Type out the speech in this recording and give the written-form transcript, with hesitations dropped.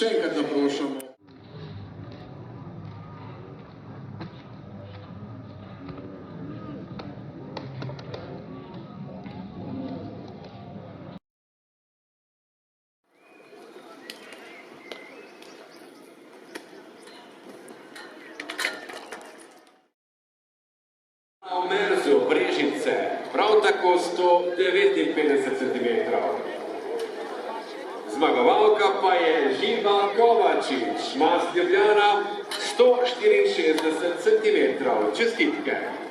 Še enkrat naprošamo. V Merzu Brežice prav tako 159 cm. Zmagovalka pa je Živa Kovačič, Mast Ljubljana 164 cm. Čestitke!